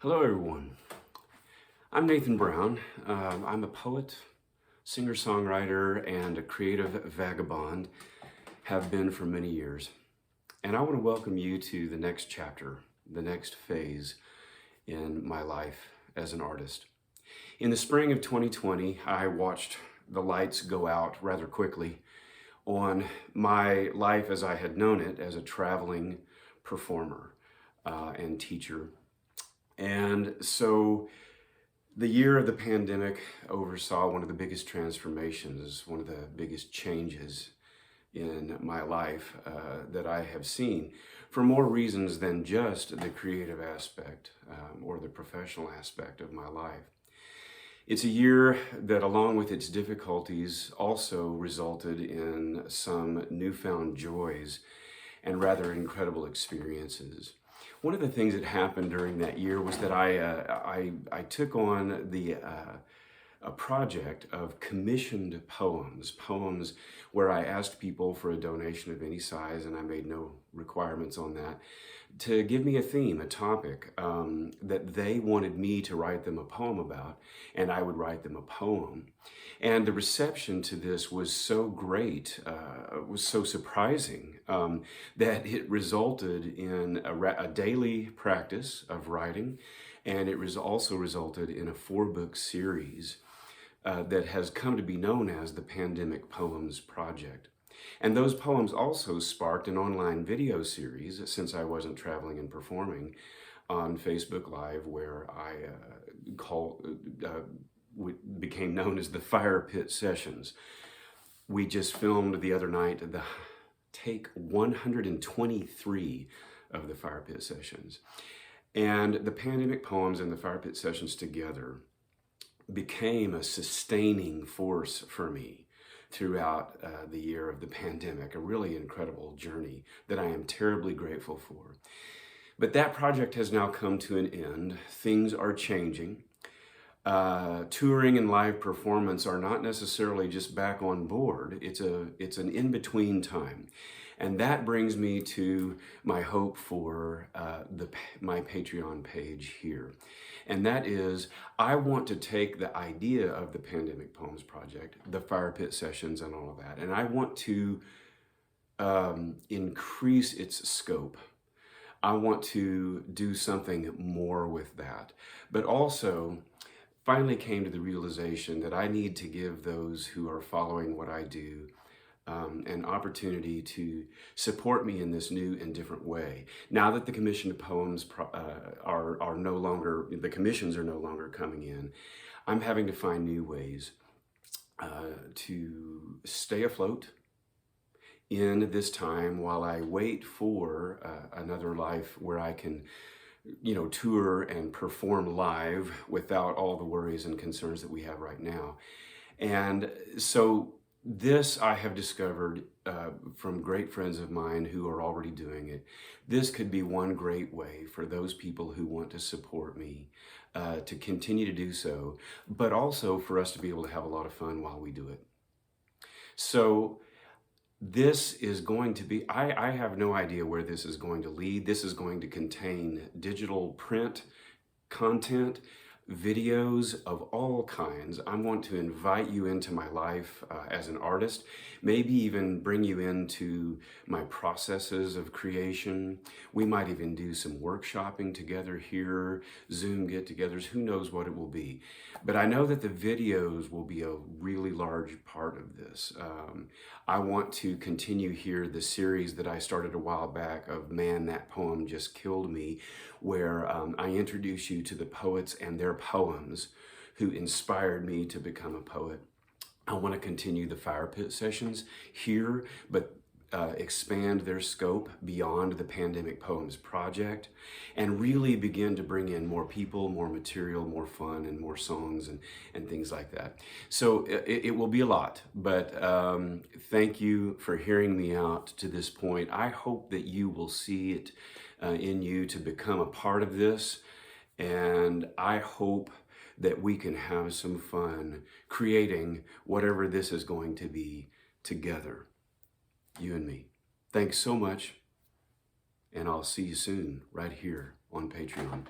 Hello, everyone. I'm Nathan Brown. I'm a poet, singer-songwriter, and a creative vagabond, have been for many years. And I want to welcome you to the next chapter, the next phase in my life as an artist. In the spring of 2020, I watched the lights go out rather quickly on my life as I had known it as a traveling performer and teacher. And so the year of the pandemic oversaw one of the biggest transformations, one of the biggest changes in my life that I have seen, for more reasons than just the creative aspect or the professional aspect of my life. It's a year that, along with its difficulties, also resulted in some newfound joys and rather incredible experiences. One of the things that happened during that year was that I took on a project of commissioned poems where I asked people for a donation of any size, and I made no requirements on that, to give me a theme, a topic that they wanted me to write them a poem about, and I would write them a poem. And the reception to this was so great, was so surprising, that it resulted in a daily practice of writing, and it was also resulted in a 4-book series that has come to be known as the Pandemic Poems Project. And those poems also sparked an online video series, since I wasn't traveling and performing, on Facebook Live, where I became known as the Fire Pit Sessions. We just filmed the other night the take 123 of the Fire Pit Sessions. And the Pandemic Poems and the Fire Pit Sessions together became a sustaining force for me throughout the year of the pandemic, a really incredible journey that I am terribly grateful for. But that project has now come to an end. Things are changing. Touring and live performance are not necessarily just back on board. It's an in-between time. And that brings me to my hope for my Patreon page here. And that is, I want to take the idea of the Pandemic Poems Project, the Fire Pit Sessions and all of that, and I want to increase its scope. I want to do something more with that, but also finally came to the realization that I need to give those who are following what I do an opportunity to support me in this new and different way. Now that the commissioned poems are no longer, the commissions are no longer coming in, I'm having to find new ways to stay afloat in this time while I wait for another life where I can tour and perform live without all the worries and concerns that we have right now. And so this I have discovered from great friends of mine who are already doing it. This could be one great way for those people who want to support me to continue to do so, but also for us to be able to have a lot of fun while we do it. So this is going to be, I have no idea where this is going to lead. This is going to contain digital print content, videos of all kinds. I want to invite you into my life as an artist, maybe even bring you into my processes of creation. We might even do some workshopping together here, Zoom get-togethers, who knows what it will be. But I know that the videos will be a really large part of this. I want to continue here the series that I started a while back of Man, That Poem Just Killed Me, where I introduce you to the poets and their poems who inspired me to become a poet. I want to continue the Fire Pit Sessions here, but expand their scope beyond the Pandemic Poems Project and really begin to bring in more people, more material, more fun, and more songs and things like that. So it will be a lot, but thank you for hearing me out to this point. I hope that you will see it in you to become a part of this, and I hope that we can have some fun creating whatever this is going to be together, you and me. Thanks so much, and I'll see you soon right here on Patreon.